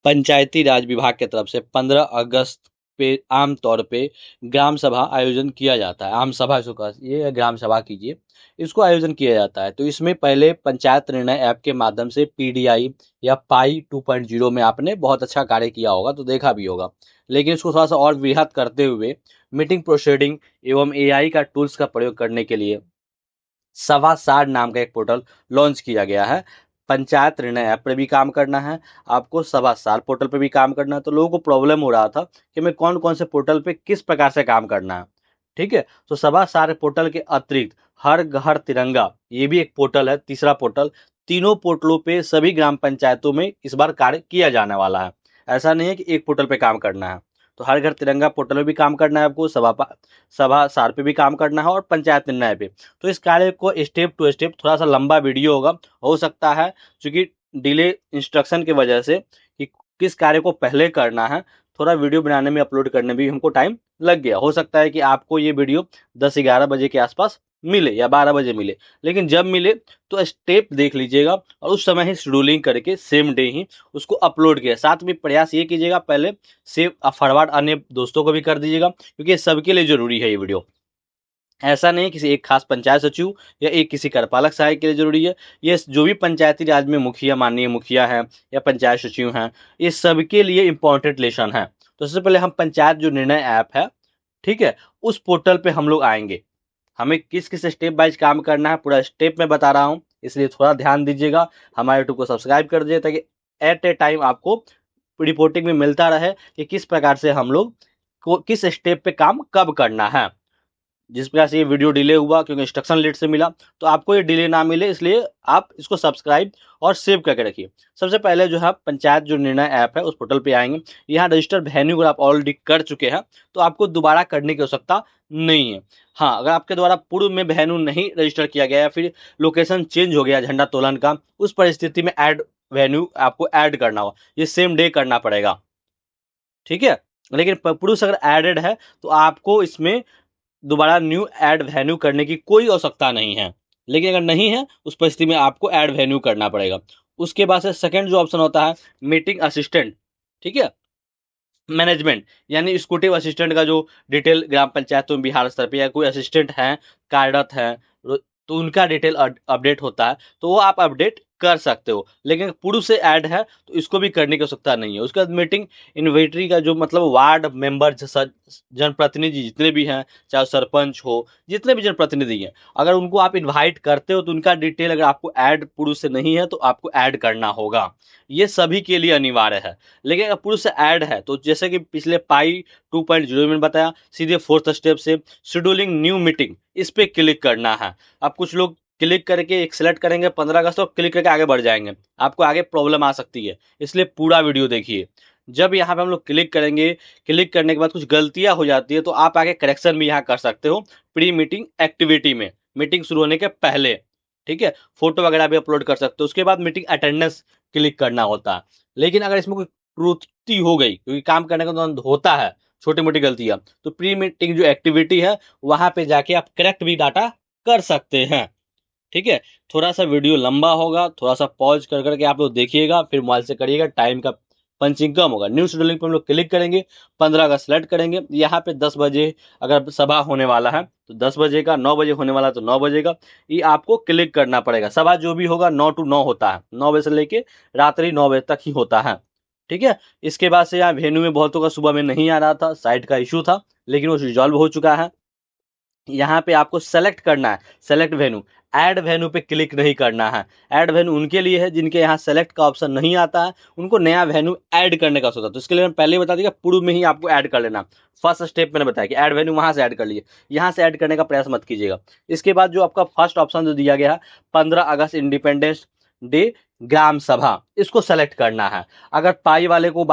पंचायती राज विभाग की तरफ से 15 अगस्त पे आमतौर पे ग्राम सभा आयोजन किया जाता है। आम सभा इसको ये है, ग्राम सभा कीजिए, इसको आयोजन किया जाता है। तो इसमें पहले पंचायत निर्णय ऐप के माध्यम से पीडीआई या पाई 2.0 में आपने बहुत अच्छा कार्य किया होगा, तो देखा भी होगा। लेकिन इसको थोड़ा सा और वृहद करते हुए मीटिंग प्रोसीडिंग एवं एआई का टूल्स का प्रयोग करने के लिए सवा सार नाम का एक पोर्टल लॉन्च किया गया है। पंचायत निर्णय ऐप पर भी काम करना है, आपको सवा सार पोर्टल पर भी काम करना है। तो लोगों को प्रॉब्लम हो रहा था कि मैं कौन कौन से पोर्टल पे किस प्रकार से काम करना है। ठीक है, तो सवा सार पोर्टल के अतिरिक्त हर घर तिरंगा ये भी एक पोर्टल है, तीसरा पोर्टल। तीनों पोर्टलों पे सभी ग्राम पंचायतों में इस बार कार्य किया जाने वाला है। ऐसा नहीं है कि एक पोर्टल पे काम करना है। तो हर घर तिरंगा पोर्टल में भी काम करना है आपको, सभा सार पे भी काम करना है और पंचायत निर्णय पे। तो इस कार्य को स्टेप टू स्टेप, थोड़ा सा लंबा वीडियो होगा, हो सकता है क्योंकि डिले इंस्ट्रक्शन की वजह से कि किस कार्य को पहले करना है, थोड़ा वीडियो बनाने में अपलोड करने में भी हमको टाइम लग गया। हो सकता है कि आपको ये वीडियो 10-11 बजे के आसपास मिले या 12 बजे मिले, लेकिन जब मिले तो स्टेप देख लीजिएगा और उस समय ही शेड्यूलिंग करके सेम डे ही उसको अपलोड किया। साथ में प्रयास ये कीजिएगा पहले सेव फॉरवर्ड अन्य दोस्तों को भी कर दीजिएगा, क्योंकि ये सबके लिए जरूरी है ये वीडियो। ऐसा नहीं है किसी एक खास पंचायत सचिव या एक किसी कार्यपालक सहायक के लिए जरूरी है। ये जो भी पंचायती राज में मुखिया, माननीय मुखिया हैं या पंचायत सचिव हैं, ये सबके लिए इंपॉर्टेंट लेसन है। तो सबसे पहले हम पंचायत जो निर्णय ऐप है, ठीक है, उस पोर्टल पे हम लोग आएंगे। हमें किस किस स्टेप वाइज काम करना है पूरा स्टेप में बता रहा हूँ, इसलिए थोड़ा ध्यान दीजिएगा। हमारे यूट्यूब को सब्सक्राइब कर दीजिए ताकि एट ए टाइम आपको रिपोर्टिंग में मिलता रहे कि किस प्रकार से हम लोग को किस स्टेप पे काम कब करना है। जिस प्रकार से ये वीडियो डिले हुआ क्योंकि इंस्ट्रक्शन लेट से मिला, तो आपको ये डिले ना मिले इसलिए आप इसको सब्सक्राइब और सेव करके रखिए। सबसे पहले जो है पंचायत जो निर्णय ऐप है उस पोर्टल पे आएंगे। यहाँ रजिस्टर वेन्यू अगर आप ऑलरेडी कर चुके हैं तो आपको दोबारा करने की आवश्यकता नहीं है। हाँ, अगर आपके द्वारा पूर्व में वेन्यू नहीं रजिस्टर किया गया या फिर लोकेशन चेंज हो गया झंडा तोलन का, उस परिस्थिति में ऐड वेन्यू आपको ऐड करना होगा, ये सेम डे करना पड़ेगा। ठीक है, लेकिन पुरुष अगर एडेड है तो आपको इसमें दोबारा न्यू ऐड वेन्यू करने की कोई आवश्यकता नहीं है। लेकिन अगर नहीं है उस परिस्थिति में आपको ऐड वेन्यू करना पड़ेगा। उसके बाद से सेकंड जो ऑप्शन होता है मीटिंग असिस्टेंट, ठीक है, मैनेजमेंट, यानी एग्जीक्यूटिव असिस्टेंट का जो डिटेल ग्राम पंचायतों में बिहार स्तर पे या कोई असिस्टेंट हैं, कार्यरत हैं, तो उनका डिटेल अपडेट होता है, तो वो आप अपडेट कर सकते हो। लेकिन पूर्व से ऐड है तो इसको भी करने की आवश्यकता नहीं है। उसके बाद मीटिंग इन्वेंटरी का जो मतलब वार्ड मेंबर, जनप्रतिनिधि जितने भी हैं, चाहे सरपंच हो, जितने भी जनप्रतिनिधि हैं, अगर उनको आप इन्वाइट करते हो तो उनका डिटेल अगर आपको ऐड पूर्व से नहीं है तो आपको ऐड करना होगा। ये सभी के लिए अनिवार्य है। लेकिन अगर पूर्व से ऐड है तो जैसे कि पिछले पाई 2.0 में बताया, सीधे फोर्थ स्टेप से शेड्यूलिंग न्यू मीटिंग, इस पे क्लिक करना है। अब कुछ लोग क्लिक करके एक सेलेक्ट करेंगे 15 अगस्त और क्लिक करके आगे बढ़ जाएंगे, आपको आगे प्रॉब्लम आ सकती है, इसलिए पूरा वीडियो देखिए। जब यहाँ पे हम लोग क्लिक करेंगे, क्लिक करने के बाद कुछ गलतियां हो जाती है तो आप आगे करेक्शन भी यहाँ कर सकते हो प्री मीटिंग एक्टिविटी में, मीटिंग शुरू होने के पहले। ठीक है, फोटो वगैरह भी अपलोड कर सकते हो। उसके बाद मीटिंग अटेंडेंस क्लिक करना होता है। लेकिन अगर इसमें कोई त्रुटि हो गई, क्योंकि काम करने का दौरान होता है छोटी मोटी गलतियां, तो प्री मीटिंग जो एक्टिविटी है वहां पे जाके आप करेक्ट भी डाटा कर सकते हैं। ठीक है, थोड़ा सा वीडियो लंबा होगा, थोड़ा सा पॉज कर करके आप लोग देखिएगा, फिर मोबाइल से करिएगा, टाइम का पंचिंग कम होगा। न्यू शेड्यूलिंग पर हम लोग क्लिक करेंगे, 15 का सेलेक्ट करेंगे। यहाँ पे 10 बजे अगर सभा होने वाला है तो 10 बजे का, 9 बजे होने वाला है तो 9 बजे का, ये आपको क्लिक करना पड़ेगा। सभा जो भी होगा 9 to 9 होता है, 9 बजे से लेके रात्रि 9 बजे तक ही होता है। ठीक है, इसके बाद से यहाँ वेन्यू में बहुतों का सुबह में नहीं आ रहा था, साइट का इशू था, लेकिन वो रिजॉल्व हो चुका है। यहाँ पे आपको सेलेक्ट करना है, सेलेक्ट वेन्यू, ऐड वेन्यू पे क्लिक नहीं करना है। ऐड वेन्यू उनके लिए है जिनके यहाँ सेलेक्ट का ऑप्शन नहीं आता है, उनको नया वेन्यू ऐड करने का होता है। तो इसके लिए मैं पहले ही बता दिया, पूर्व में ही आपको ऐड कर लेना। फर्स्ट स्टेप मैंने बताया कि ऐड वेन्यू वहां से ऐड कर लीजिए, यहाँ से ऐड करने का प्रयास मत कीजिएगा। इसके बाद जो आपका फर्स्ट ऑप्शन जो दिया गया है 15 अगस्त इंडिपेंडेंस डे ग्राम सभा, इसको सेलेक्ट करना है। अगर पाई वाले को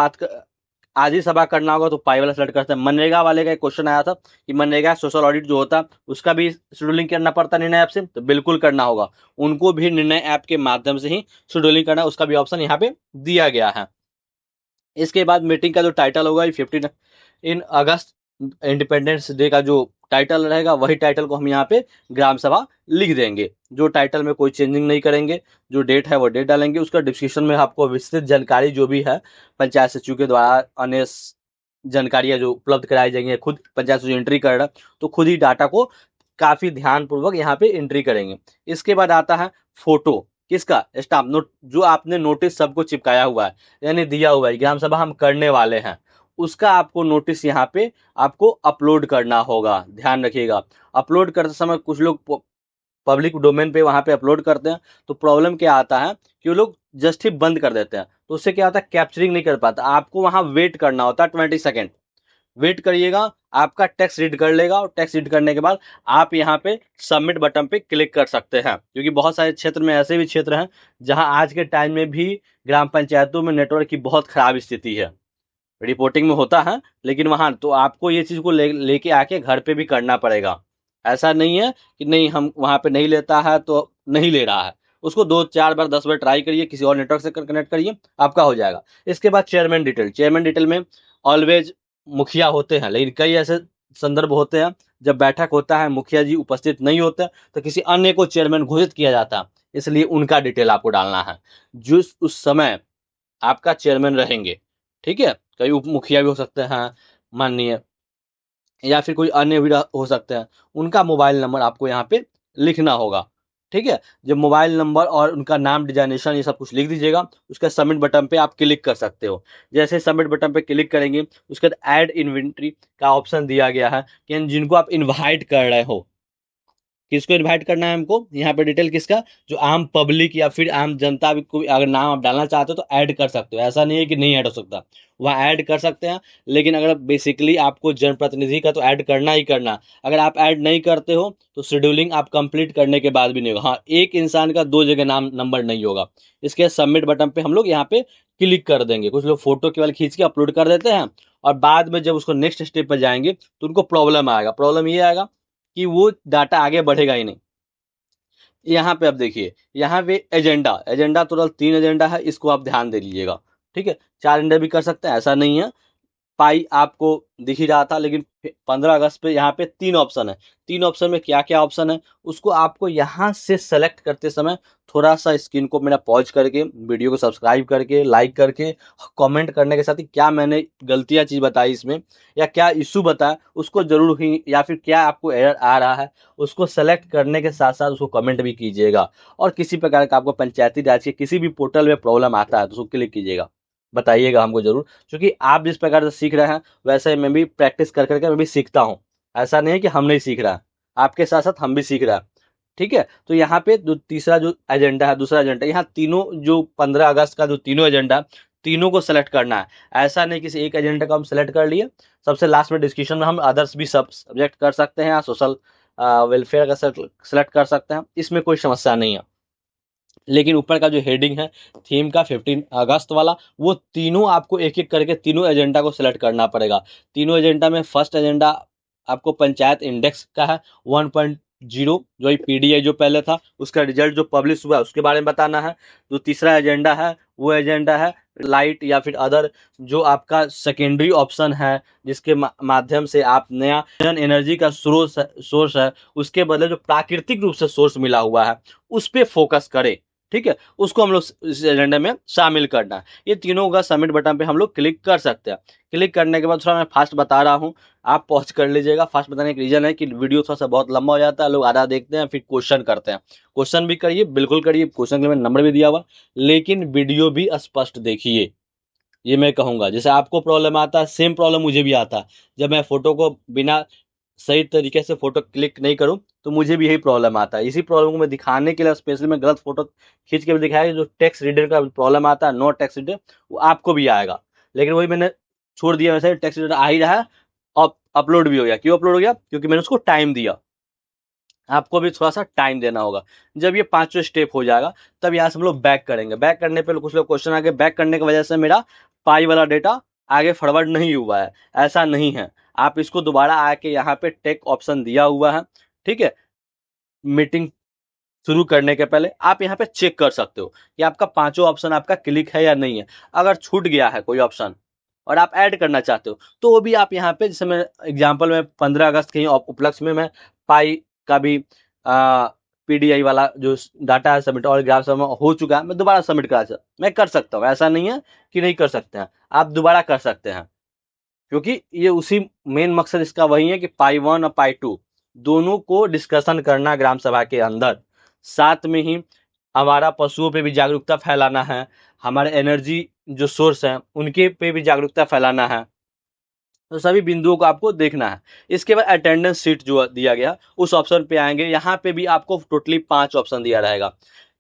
आज ही सभा करना होगा तो पाई वाला सेलेक्ट करते हैं। मनरेगा वाले का एक क्वेश्चन आया था कि मनरेगा सोशल ऑडिट जो होता है उसका भी शेड्यूलिंग करना पड़ता है निर्णय ऐप से, तो बिल्कुल करना होगा, उनको भी निर्णय ऐप के माध्यम से ही शेड्यूलिंग करना है, उसका भी ऑप्शन यहाँ पे दिया गया है। इसके बाद मीटिंग का जो टाइटल होगा 15 इन अगस्त इंडिपेंडेंस डे का जो टाइटल रहेगा वही टाइटल को हम यहाँ पे ग्राम सभा लिख देंगे। जो टाइटल में कोई चेंजिंग नहीं करेंगे, जो डेट है वो डेट डालेंगे। उसका डिस्क्रिप्शन में आपको विस्तृत जानकारी जो भी है पंचायत सचिव के द्वारा अन्य जानकारियां जो उपलब्ध कराई जाएंगी, खुद पंचायत सचिव एंट्री कर रहा तो खुद ही डाटा को काफी ध्यान पूर्वक यहाँ पे एंट्री करेंगे। इसके बाद आता है फोटो, किसका, स्टाम्प नोट, जो आपने नोटिस सबको चिपकाया हुआ है यानी दिया हुआ है ग्राम सभा हम करने वाले हैं, उसका आपको नोटिस यहाँ पे आपको अपलोड करना होगा। ध्यान रखिएगा, अपलोड करते समय कुछ लोग पब्लिक डोमेन पे वहां पे अपलोड करते हैं तो प्रॉब्लम क्या आता है कि वो लोग जस्ट ही बंद कर देते हैं, तो उससे क्या होता है कैप्चरिंग नहीं कर पाता। आपको वहां वेट करना होता है 20 सेकेंड, वेट करिएगा, आपका टेक्स्ट रीड कर लेगा और टेक्स्ट रीड करने के बाद आप यहाँ पे सबमिट बटन पे क्लिक कर सकते हैं। क्योंकि बहुत सारे क्षेत्र में ऐसे भी क्षेत्र हैं जहां आज के टाइम में भी ग्राम पंचायतों में नेटवर्क की बहुत खराब स्थिति है। रिपोर्टिंग में होता है लेकिन वहां तो आपको ये चीज को लेके आके घर पे भी करना पड़ेगा। ऐसा नहीं है कि नहीं हम वहां पे नहीं लेता है तो नहीं ले रहा है, उसको 2-4 बार 10 बार ट्राई करिए, किसी और नेटवर्क से कनेक्ट करिए, आपका हो जाएगा। इसके बाद चेयरमैन डिटेल, चेयरमैन डिटेल में ऑलवेज मुखिया होते हैं, लेकिन कई ऐसे संदर्भ होते हैं जब बैठक होता है मुखिया जी उपस्थित नहीं होते तो किसी अन्य को चेयरमैन घोषित किया जाता है, इसलिए उनका डिटेल आपको डालना है जो उस समय आपका चेयरमैन रहेंगे। ठीक है, कई उप मुखिया भी हो सकते हैं माननीय, या फिर कोई अन्य भी हो सकते हैं, उनका मोबाइल नंबर आपको यहाँ पे लिखना होगा। ठीक है, जब मोबाइल नंबर और उनका नाम डिजाइनेशन ये सब कुछ लिख दीजिएगा, उसका सबमिट बटन पे आप क्लिक कर सकते हो। जैसे सबमिट बटन पे क्लिक करेंगे उसके बाद ऐड इन्वेंट्री का ऑप्शन दिया गया है कि जिनको आप इनवाइट कर रहे हो, किसको इनवाइट करना है हमको, यहाँ पे डिटेल किसका, जो आम पब्लिक या फिर आम जनता को अगर नाम आप डालना चाहते हो तो ऐड कर सकते हो, ऐसा नहीं है कि नहीं ऐड हो सकता, वहाँ ऐड कर सकते हैं। लेकिन अगर बेसिकली आपको जनप्रतिनिधि का तो ऐड करना ही करना, अगर आप ऐड नहीं करते हो तो शेड्यूलिंग आप कंप्लीट करने के बाद भी नहीं होगा। हाँ, एक इंसान का 2 जगह नाम नंबर नहीं होगा। इसके सबमिट बटन पे हम लोग यहाँ पे क्लिक कर देंगे। कुछ लोग फोटो केवल खींच के अपलोड कर देते हैं और बाद में जब उसको नेक्स्ट स्टेप पर जाएंगे तो उनको प्रॉब्लम आएगा। प्रॉब्लम ये आएगा कि वो डाटा आगे बढ़ेगा ही नहीं। यहाँ पे आप देखिए, यहाँ पे एजेंडा, एजेंडा टोटल 3 एजेंडा है, इसको आप ध्यान दे लीजिएगा। ठीक है, 4 एजेंडा भी कर सकते हैं, ऐसा नहीं है। पाई आपको दिख ही रहा था, लेकिन 15 अगस्त पे यहाँ पे 3 ऑप्शन है। 3 ऑप्शन में क्या क्या ऑप्शन है उसको आपको यहाँ से सेलेक्ट करते समय थोड़ा सा स्क्रीन को मेरा पॉज करके वीडियो को सब्सक्राइब करके लाइक करके कमेंट करने के साथ ही क्या मैंने गलतियाँ चीज़ बताई इसमें या क्या इशू बताया उसको जरूर ही, या फिर क्या आपको एरर आ रहा है उसको सेलेक्ट करने के साथ साथ उसको कमेंट भी कीजिएगा। और किसी प्रकार का आपको पंचायती राज के किसी भी पोर्टल में प्रॉब्लम आता है तो उसको क्लिक कीजिएगा, बताइएगा हमको जरूर। क्योंकि आप जिस प्रकार से सीख रहे हैं वैसे मैं भी प्रैक्टिस कर करके मैं भी सीखता हूँ, ऐसा नहीं है कि हम नहीं सीख रहा है, आपके साथ साथ हम भी सीख रहे हैं। ठीक है, तो यहाँ पे जो तीसरा जो एजेंडा है, दूसरा एजेंडा, यहाँ तीनों जो 15 अगस्त का जो तीनों एजेंडा, तीनों को सेलेक्ट करना है। ऐसा नहीं किसी एक एजेंडा को हम सेलेक्ट कर लिए, सबसे लास्ट में डिस्कशन में हम अदर्स भी सब सब्जेक्ट कर सकते हैं, सोशल वेलफेयर का सेलेक्ट कर सकते हैं, इसमें कोई समस्या नहीं है। लेकिन ऊपर का जो हेडिंग है थीम का 15 अगस्त वाला, वो तीनों आपको एक एक करके तीनों एजेंडा को सिलेक्ट करना पड़ेगा। तीनों एजेंडा में फर्स्ट एजेंडा आपको पंचायत इंडेक्स का है 1.0, जो पीडीआई जो पहले था उसका रिजल्ट जो पब्लिश हुआ उसके बारे में बताना है। जो तीसरा एजेंडा है वो एजेंडा है लाइट या फिर अदर, जो आपका सेकेंडरी ऑप्शन है जिसके माध्यम से आप नया एनर्जी का सोर्स है उसके बदले जो प्राकृतिक रूप से सोर्स मिला हुआ है उस पर फोकस करें। ठीक है, उसको हम लोग इस एजेंडा में शामिल करना है। ये तीनों का सबमिट बटन पे हम लोग क्लिक कर सकते हैं। क्लिक करने के बाद थोड़ा मैं फास्ट बता रहा हूँ, आप पॉज कर लीजिएगा। फास्ट बताने का रीजन है कि वीडियो थोड़ा सा बहुत लंबा हो जाता है, लोग आधा देखते हैं फिर क्वेश्चन करते हैं। क्वेश्चन भी करिए, बिल्कुल करिए, क्वेश्चन के लिए मैंने नंबर भी दिया हुआ, लेकिन वीडियो भी स्पष्ट देखिए, ये मैं कहूँगा। जैसे आपको प्रॉब्लम आता है सेम प्रॉब्लम मुझे भी आता है, जब मैं फोटो को बिना सही तरीके से फोटो क्लिक नहीं करूं तो मुझे भी यही प्रॉब्लम आता है। इसी प्रॉब्लम को मैं दिखाने के लिए स्पेशली मैं गलत फोटो खींच के भी दिखाया, जो टेक्स्ट रीडर का प्रॉब्लम आता है, नो टेक्स्ट रीडर, वो आपको भी आएगा। लेकिन वही मैंने छोड़ दिया, वैसे टेक्स्ट रीडर आ ही रहा है और अपलोड भी हो गया। क्यों अपलोड हो गया? क्योंकि मैंने उसको टाइम दिया। आपको भी थोड़ा सा टाइम देना होगा। जब ये पांचों स्टेप हो जाएगा तब यहाँ से हम लोग बैक करेंगे। बैक करने पे कुछ लोग क्वेश्चन आगे, बैक करने की वजह से मेरा पाई वाला डेटा आगे फॉरवर्ड नहीं हुआ है, ऐसा नहीं है। आप इसको दोबारा आके यहाँ पे टेक ऑप्शन दिया हुआ है, ठीक है, मीटिंग शुरू करने के पहले आप यहाँ पे चेक कर सकते हो कि आपका पांचों ऑप्शन आपका क्लिक है या नहीं है। अगर छूट गया है कोई ऑप्शन और आप ऐड करना चाहते हो तो वो भी आप यहाँ पे, जैसे मैं एग्जांपल में 15 अगस्त के ही उपलक्ष्य में मैं पाई का भी पीडीआई वाला जो डाटा है सबमिट और ग्राम सभा में हो चुका है, मैं दोबारा सबमिट करा सकता, मैं कर सकता हूँ, ऐसा नहीं है कि नहीं कर सकते हैं, आप दोबारा कर सकते हैं। क्योंकि ये उसी मेन मकसद इसका वही है कि पाई 1 और पाई 2 दोनों को डिस्कशन करना ग्राम सभा के अंदर, साथ में ही हमारा पशुओं पे भी जागरूकता फैलाना है, हमारे एनर्जी जो सोर्स हैं उनके पे भी जागरूकता फैलाना है, तो सभी बिंदुओं को आपको देखना है। इसके बाद अटेंडेंस शीट जो दिया गया उस ऑप्शन पे आएंगे, यहाँ पे भी आपको टोटली 5 ऑप्शन दिया रहेगा।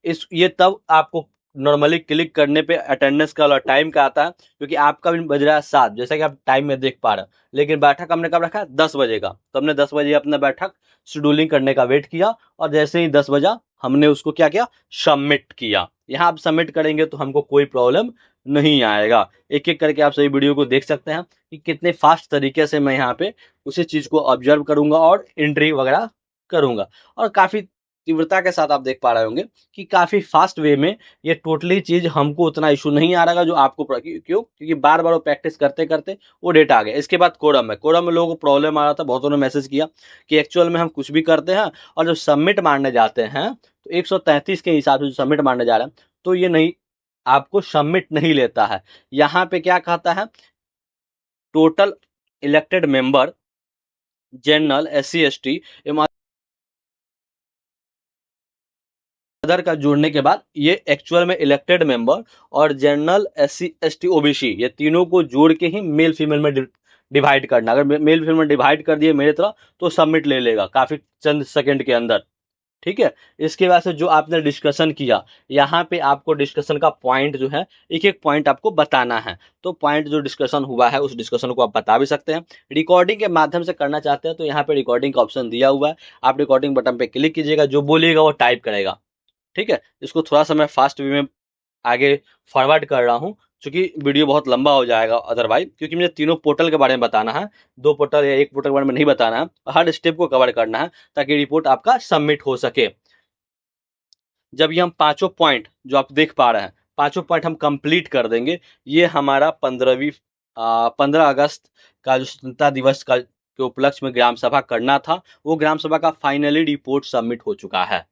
ये तब आपको नॉर्मली क्लिक करने पे अटेंडेंस का टाइम का आता है, क्योंकि आपका भी बज रहा है 7, जैसा कि आप टाइम में देख पा रहे हैं, लेकिन बैठक हमने कब रखा है 10 बजे का, तो हमने 10 बजे अपना बैठक शेड्यूलिंग करने का वेट किया और जैसे ही 10 बजा हमने उसको क्या किया, सबमिट किया। यहाँ आप सबमिट करेंगे तो हमको कोई प्रॉब्लम नहीं आएगा। एक एक करके आप सभी वीडियो को देख सकते हैं कि कितने फास्ट तरीके से मैं यहाँ पे उसी चीज को ऑब्जर्व करूंगा और एंट्री वगैरह करूंगा, और काफी तीव्रता के साथ आप देख पा रहे होंगे कि काफी फास्ट वे में ये टोटली चीज हमको उतना इशू नहीं आ रहा जो आपको क्यों, क्योंकि बार बार वो प्रैक्टिस करते करते वो डेटा आ गया। इसके बाद कोरम में लोगों को प्रॉब्लम आ रहा था, बहुतों ने मैसेज किया कि एक्चुअल में हम कुछ भी करते हैं और जब सबमिट मारने जाते हैं तो 133 के हिसाब से जो सबमिट मारने जा रहे हैं तो ये नहीं, आपको सबमिट नहीं लेता है। यहाँ पे क्या कहता है, total elected member general SC ST एवं अदर का जोड़ने के बाद ये एक्चुअल में इलेक्टेड मेंबर और जनरल SC ST OBC ये तीनों को जोड़ के ही मेल फीमेल में डिवाइड करना। अगर मेल फीमेल में डिवाइड कर दिए मेरे तरह तो सबमिट ले लेगा काफी चंद सेकंड के अंदर। ठीक है, इसके बाद से जो आपने डिस्कशन किया, यहाँ पे आपको डिस्कशन का पॉइंट जो है एक एक पॉइंट आपको बताना है। तो पॉइंट जो डिस्कशन हुआ है उस डिस्कशन को आप बता भी सकते हैं। रिकॉर्डिंग के माध्यम से करना चाहते हैं तो यहाँ पे रिकॉर्डिंग का ऑप्शन दिया हुआ है, आप रिकॉर्डिंग बटन पे क्लिक कीजिएगा, जो बोलिएगा वो टाइप करेगा। ठीक है, इसको थोड़ा सा मैं फास्ट वे में आगे फॉरवर्ड कर रहा हूँ क्योंकि वीडियो बहुत लंबा हो जाएगा अदरवाइज, क्योंकि मुझे तीनों पोर्टल के बारे में बताना है, 2 पोर्टल या 1 पोर्टल के बारे में नहीं बताना है, हर स्टेप को कवर करना है ताकि रिपोर्ट आपका सबमिट हो सके। जब ये हम पांचों पॉइंट जो आप देख पा रहे हैं, पांचों पॉइंट हम कंप्लीट कर देंगे, ये हमारा 15 अगस्त का जो स्वतंत्रता दिवस का के उपलक्ष्य में ग्राम सभा करना था, वो ग्राम सभा का फाइनली रिपोर्ट सबमिट हो चुका है।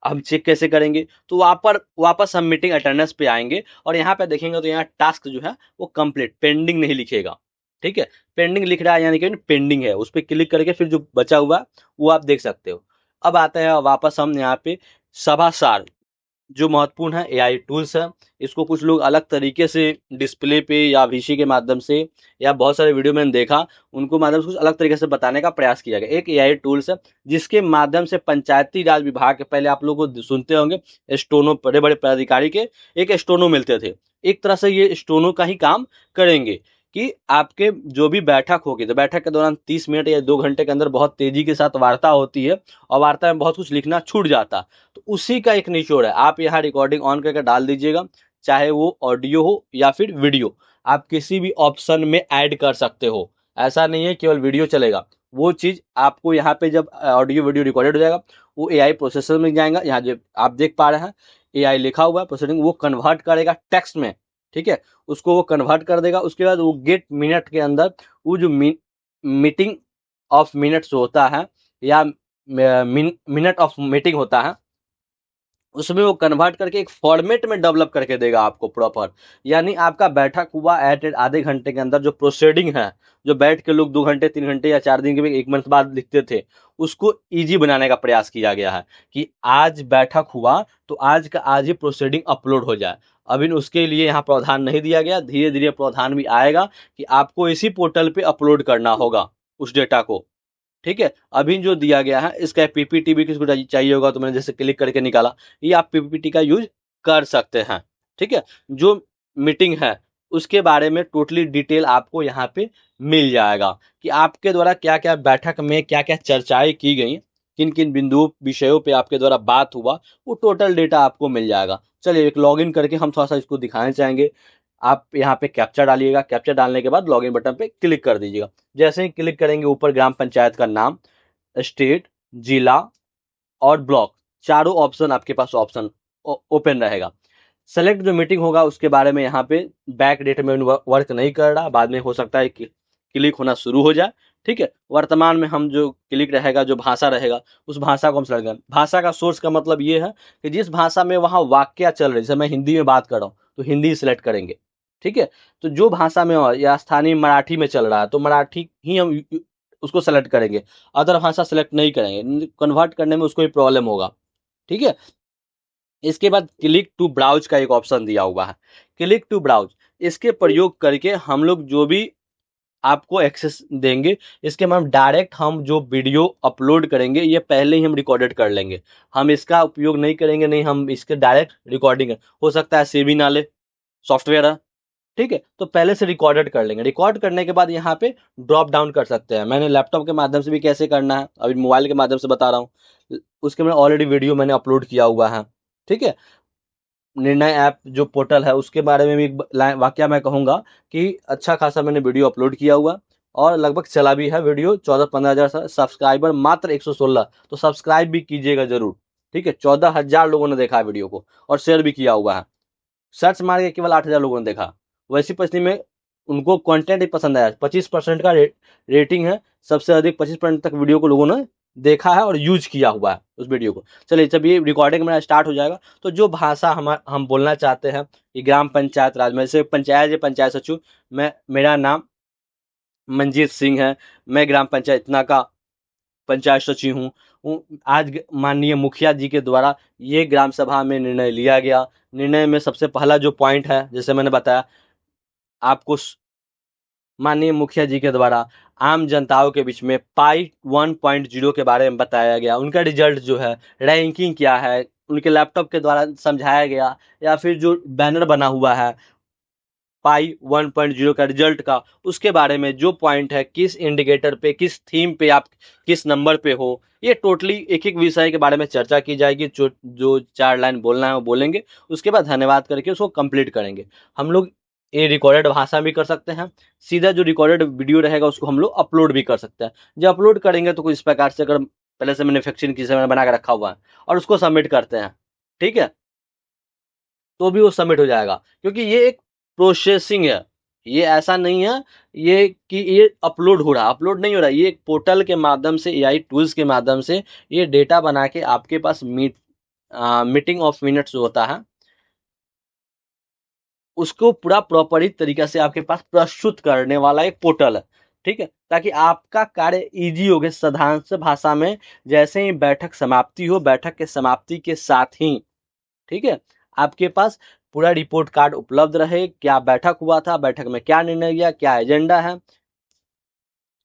हम चेक कैसे करेंगे, तो वापस हम मीटिंग अटेंडेंस पे आएंगे और यहाँ पे देखेंगे तो यहाँ टास्क जो है वो कंप्लीट, पेंडिंग नहीं लिखेगा। ठीक है, पेंडिंग लिख रहा है यानी कि पेंडिंग है, उस पर क्लिक करके फिर जो बचा हुआ वो आप देख सकते हो। अब आते हैं वापस हम यहाँ पे सभा सार, जो महत्वपूर्ण है एआई टूल्स है, इसको कुछ लोग अलग तरीके से डिस्प्ले पे या वीसी के माध्यम से या बहुत सारे वीडियो मैंने देखा उनको माध्यम से कुछ अलग तरीके से बताने का प्रयास किया गया। एक एआई टूल्स है जिसके माध्यम से पंचायती राज विभाग के, पहले आप लोग को सुनते होंगे स्टोनो, बड़े बड़े पदाधिकारी के एक स्टोनो मिलते थे, एक तरह से ये स्टोनो का ही काम करेंगे कि आपके जो भी बैठक होगी तो बैठक के दौरान 30 मिनट या 2 घंटे के अंदर बहुत तेजी के साथ वार्ता होती है और वार्ता में बहुत कुछ लिखना छूट जाता, तो उसी का एक निचोड़ है। आप यहाँ रिकॉर्डिंग ऑन करके डाल दीजिएगा, चाहे वो ऑडियो हो या फिर वीडियो, आप किसी भी ऑप्शन में ऐड कर सकते हो, ऐसा नहीं है केवल वीडियो चलेगा। वो चीज आपको यहाँ पे जब ऑडियो वीडियो रिकॉर्डेड हो जाएगा वो एआई प्रोसेसर में जाएगा, यहाँ जो आप देख पा रहे हैं एआई लिखा हुआ है प्रोसेसिंग, वो कन्वर्ट करेगा टेक्स्ट में। ठीक है, उसको वो कन्वर्ट कर देगा, उसके बाद वो गेट मिनट के अंदर वो जो मीटिंग ऑफ मिनट्स होता है या मिनट ऑफ मीटिंग होता है, उसमें वो कन्वर्ट करके एक फॉर्मेट में डेवलप करके देगा आपको प्रॉपर। यानी आपका बैठक हुआ एट आधे घंटे के अंदर जो प्रोसीडिंग है, जो बैठ के लोग 2 घंटे 3 घंटे या 4 दिन के 1 मंथ बाद लिखते थे, उसको इजी बनाने का प्रयास किया गया है कि आज बैठक हुआ तो आज का आज ही प्रोसीडिंग अपलोड हो जाए। अभी उसके लिए यहाँ प्रावधान नहीं दिया गया, धीरे धीरे प्रावधान भी आएगा कि आपको इसी पोर्टल पे अपलोड करना होगा उस डेटा को। ठीक है, अभी जो दिया गया है इसका पीपीटी भी किसको चाहिए होगा तो मैंने जैसे क्लिक करके निकाला, ये आप पीपीटी का यूज कर सकते हैं। ठीक है, जो मीटिंग है उसके बारे में टोटली डिटेल आपको यहाँ पे मिल जाएगा कि आपके द्वारा क्या क्या बैठक में क्या क्या चर्चाएं की गई, किन किन बिंदुओं विषयों पे आपके द्वारा बात हुआ, वो टोटल डेटा आपको मिल जाएगा। चलिए एक लॉगिन करके हम थोड़ा सा इसको दिखाना चाहेंगे। आप यहाँ पे कैप्चा डालिएगा, कैप्चा डालने के बाद लॉगिन बटन पे क्लिक कर दीजिएगा। जैसे ही क्लिक करेंगे ऊपर ग्राम पंचायत का नाम, स्टेट, जिला और ब्लॉक, चारों ऑप्शन आपके पास ऑप्शन ओपन रहेगा। सेलेक्ट जो मीटिंग होगा उसके बारे में यहाँ पे बैक डेट में वर्क नहीं कर रहा, बाद में हो सकता है कि क्लिक होना शुरू हो जाए। ठीक है, वर्तमान में हम जो क्लिक रहेगा, जो भाषा रहेगा, उस भाषा को हम सेलेक्ट करें। भाषा का सोर्स का मतलब ये है कि जिस भाषा में वहाँ वाक्य चल रही है, जैसे मैं हिंदी में बात कर रहा हूँ तो हिंदी सेलेक्ट करेंगे। ठीक है, तो जो भाषा में हो या स्थानीय मराठी में चल रहा है तो मराठी ही हम उसको सेलेक्ट करेंगे, अदर भाषा सेलेक्ट नहीं करेंगे, कन्वर्ट करने में उसको भी प्रॉब्लम होगा। ठीक है, इसके बाद क्लिक टू ब्राउज का एक ऑप्शन दिया हुआ है, क्लिक टू ब्राउज। इसके प्रयोग करके हम लोग जो भी आपको एक्सेस देंगे, इसके हम डायरेक्ट हम जो वीडियो अपलोड करेंगे ये पहले ही हम रिकॉर्डेड कर लेंगे, हम इसका उपयोग नहीं करेंगे, नहीं हम इसके डायरेक्ट रिकॉर्डिंग हो सकता है सेव ही ना ले सॉफ्टवेयर है। ठीक है, तो पहले से रिकॉर्डेड कर लेंगे, रिकॉर्ड करने के बाद यहाँ पे ड्रॉप डाउन कर सकते हैं। मैंने लैपटॉप के माध्यम से भी कैसे करना है अभी मोबाइल के माध्यम से बता रहा हूँ, उसके मैंने ऑलरेडी वीडियो मैंने अपलोड किया हुआ है। ठीक है, निर्णय ऐप जो पोर्टल है उसके बारे में भी एक वाक्य मैं कहूँगा कि अच्छा खासा मैंने वीडियो अपलोड किया हुआ और लगभग चला भी है वीडियो, 14-15 हज़ार सब्सक्राइबर मात्र 116, तो सब्सक्राइब भी कीजिएगा जरूर। ठीक है, 14,000 लोगों ने देखा है वीडियो को और शेयर भी किया हुआ है, सर्च मार के केवल 8,000 लोगों ने देखा। वैसी परिस्थिति में उनको कंटेंट ही पसंद आया, 25% का रेटिंग है, सबसे अधिक 25% तक वीडियो को लोगों ने देखा है और यूज किया हुआ है उस वीडियो को। चलिए जब ये रिकॉर्डिंग मेरा स्टार्ट हो जाएगा तो जो भाषा हम बोलना चाहते हैं कि ग्राम पंचायत राज में से पंचायत या पंचायत सचिव, मेरा नाम मंजीत सिंह है, मैं ग्राम पंचायत इतना का पंचायत सचिव हूँ। आज माननीय मुखिया जी के द्वारा ये ग्राम सभा में निर्णय लिया गया। निर्णय में सबसे पहला जो पॉइंट है, जैसे मैंने बताया आपको, माननीय मुखिया जी के द्वारा आम जनताओं के बीच में पाई 1.0 के बारे में बताया गया, उनका रिजल्ट जो है, रैंकिंग क्या है, उनके लैपटॉप के द्वारा समझाया गया, या फिर जो बैनर बना हुआ है पाई 1.0 का रिजल्ट का, उसके बारे में जो पॉइंट है, किस इंडिकेटर पे, किस थीम पे आप किस नंबर पे हो, ये टोटली एक एक विषय के बारे में चर्चा की जाएगी। जो जो 4 लाइन बोलना है वो बोलेंगे, उसके बाद धन्यवाद करके उसको कंप्लीट करेंगे। हम लोग ये रिकॉर्डेड भाषा भी कर सकते हैं, सीधा जो रिकॉर्डेड वीडियो रहेगा उसको हम लोग अपलोड भी कर सकते हैं। जब अपलोड करेंगे तो कुछ इस प्रकार से, अगर पहले से मैन्युफैक्चरिंग की समय बना के रखा हुआ है और उसको सबमिट करते हैं, ठीक है, तो भी वो सबमिट हो जाएगा, क्योंकि ये एक प्रोसेसिंग है, ये ऐसा नहीं है ये कि ये अपलोड हो रहा, अपलोड नहीं हो रहा, ये एक पोर्टल के माध्यम से, एआई टूल्स के माध्यम से ये डेटा बना के आपके पास मीटिंग ऑफ मिनट्स जो होता है उसको पूरा प्रॉपरी तरीके से आपके पास प्रस्तुत करने वाला एक पोर्टल है। ठीक है, ताकि आपका कार्य इजी हो गया साधारण से भाषा में। जैसे ही बैठक समाप्ति हो, बैठक के समाप्ति के साथ ही, ठीक है, आपके पास पूरा रिपोर्ट कार्ड उपलब्ध रहे, क्या बैठक हुआ था, बैठक में क्या निर्णय लिया, क्या एजेंडा है,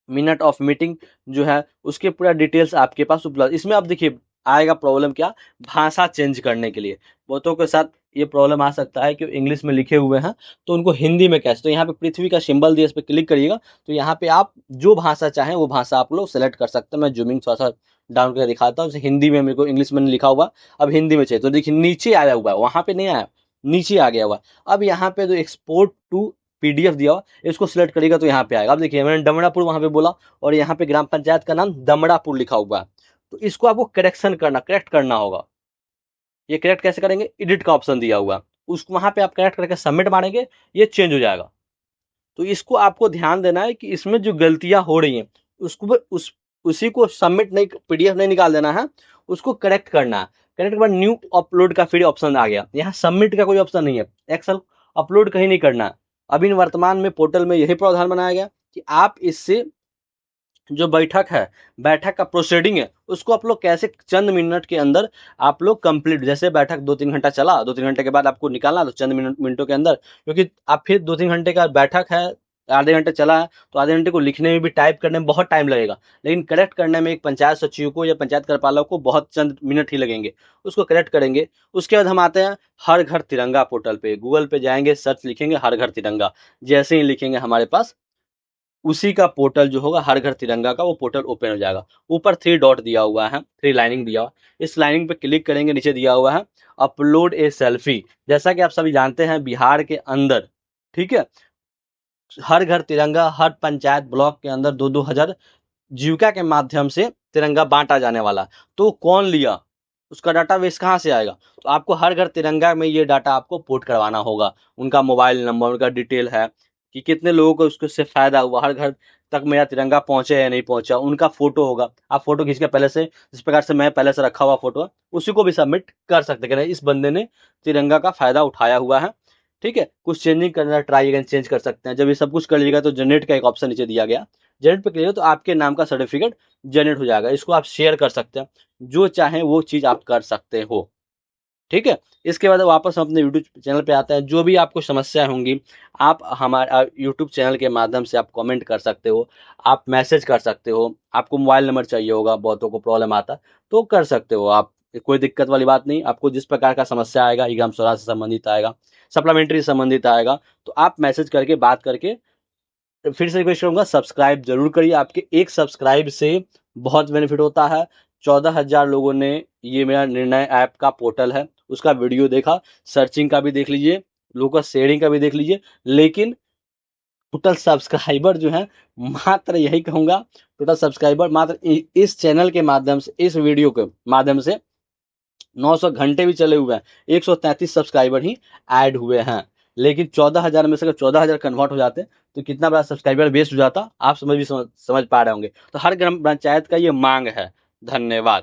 मिनट ऑफ मीटिंग जो है उसके पूरा डिटेल्स आपके पास उपलब्ध। इसमें आप देखिए आएगा प्रॉब्लम क्या, भाषा चेंज करने के लिए बहुतों के साथ ये प्रॉब्लम आ सकता है कि इंग्लिश में लिखे हुए हैं तो उनको हिंदी में कैसे, तो यहाँ पे पृथ्वी का सिंबल दिया, इस पर क्लिक करिएगा तो यहाँ पे आप जो भाषा चाहें वो भाषा आप लोग सेलेक्ट कर सकते हैं। मैं जूमिंग थोड़ा सा डाउन करके दिखाता हूँ, जैसे हिंदी में मेरे को, इंग्लिश में लिखा हुआ, अब हिंदी में चाहिए तो देखिए नीचे आया हुआ है, वहाँ पे नहीं आया, नीचे आ गया हुआ। अब यहाँ पे जो एक्सपोर्ट टू पीडीएफ दिया हुआ, इसको सिलेक्ट करिएगा तो यहाँ पे आएगा। अब देखिए मैंने डमरापुर वहाँ पे बोला और यहाँ पे ग्राम पंचायत का नाम दमड़ापुर लिखा हुआ है, तो इसको आपको करेक्शन करना, करेक्ट करना होगा। ये करेक्ट कैसे करेंगे, एडिट का ऑप्शन दिया हुआ, उसको वहाँ पे आप करेक्ट करके सबमिट मारेंगे, ये चेंज हो जाएगा। तो इसको आपको ध्यान देना है कि इसमें जो गलतियां हो रही हैं उसको उसी को सबमिट नहीं, पीडीएफ नहीं निकाल देना है, उसको करेक्ट करना है। करेक्ट के बाद न्यू अपलोड का फिर ऑप्शन आ गया, यहाँ सबमिट का कोई ऑप्शन नहीं है, एक्सेल अपलोड कहीं नहीं करना है। अभी वर्तमान में पोर्टल में यही प्रावधान बनाया गया कि आप इससे जो बैठक है, बैठक का प्रोसीडिंग है, उसको आप लोग कैसे चंद मिनट के अंदर आप लोग कंप्लीट, जैसे बैठक 2-3 घंटा चला, 2-3 घंटे के बाद आपको निकालना, तो चंद मिनटों के अंदर, क्योंकि आप फिर 2-3 घंटे का बैठक है, आधे घंटे चला है तो आधे घंटे को लिखने में भी, टाइप करने में बहुत टाइम लगेगा, लेकिन करेक्ट करने में एक पंचायत सचिव को या पंचायत कार्यपालक को बहुत चंद मिनट ही लगेंगे, उसको करेक्ट करेंगे। उसके बाद हम आते हैं हर घर तिरंगा पोर्टल पे, गूगल पे जाएंगे, सर्च लिखेंगे हर घर तिरंगा, जैसे ही लिखेंगे हमारे पास उसी का पोर्टल जो होगा हर घर तिरंगा का, वो पोर्टल ओपन हो जाएगा। ऊपर 3 डॉट दिया हुआ है, 3 लाइनिंग दिया हुआ, इस लाइनिंग पे क्लिक करेंगे, नीचे दिया हुआ है अपलोड ए सेल्फी। जैसा कि आप सभी जानते हैं बिहार के अंदर, ठीक है, हर घर तिरंगा, हर पंचायत ब्लॉक के अंदर 2-2 हजार जीविका के माध्यम से तिरंगा बांटा जाने वाला। तो कौन लिया, उसका डाटाबेस कहाँ से आएगा? तो आपको हर घर तिरंगा में ये डाटा आपको पोर्ट करवाना होगा। उनका मोबाइल नंबर, उनका डिटेल है कि कितने लोगों को उससे फायदा हुआ, हर घर तक मेरा तिरंगा पहुंचे या नहीं पहुंचा, उनका फोटो होगा। आप फोटो खींच के पहले से, जिस प्रकार से मैं पहले से रखा हुआ फोटो है, उसी को भी सबमिट कर सकते हैं कि इस बंदे ने तिरंगा का फायदा उठाया हुआ है। ठीक है, कुछ चेंजिंग करना, ट्राई अगेन चेंज कर सकते हैं। जब ये सब कुछ कर लीजिएगा तो जनरेट का एक ऑप्शन नीचे दिया गया, जनरेट पे करिएगा तो आपके नाम का सर्टिफिकेट जनरेट हो जाएगा। इसको आप शेयर कर सकते हैं, जो चाहें वो चीज़ आप कर सकते हो। ठीक है, इसके बाद वापस हम अपने यूट्यूब चैनल पे आते हैं। जो भी आपको समस्या होंगी, आप हमारे यूट्यूब चैनल के माध्यम से आप कमेंट कर सकते हो, आप मैसेज कर सकते हो। आपको मोबाइल नंबर चाहिए होगा, बहुतों को प्रॉब्लम आता है, तो कर सकते हो आप। कोई दिक्कत वाली बात नहीं। आपको जिस प्रकार का समस्या आएगा, ई ग्राम स्वराज से संबंधित आएगा, सप्लीमेंट्री से संबंधित आएगा, तो आप मैसेज करके बात करके, फिर से रिक्वेस्ट करूंगा, सब्सक्राइब जरूर करिए। आपके एक सब्सक्राइब से बहुत बेनिफिट होता है। 14,000 लोगों ने, ये मेरा निर्णय ऐप का पोर्टल है, उसका वीडियो देखा, सर्चिंग का भी देख लीजिए, लोगों का शेयरिंग का भी देख लीजिए। लेकिन टोटल सब्सक्राइबर जो है, मात्र यही कहूंगा, टोटल सब्सक्राइबर मात्र इस चैनल के माध्यम से, इस वीडियो के माध्यम से 900 घंटे भी चले हुए हैं, 133 सब्सक्राइबर ही ऐड हुए हैं। लेकिन 14,000 में से अगर 14,000 कन्वर्ट हो जाते तो कितना बड़ा सब्सक्राइबर बेस हो जाता, आप समझ पा रहे होंगे। तो हर ग्राम पंचायत का ये मांग है। धन्यवाद।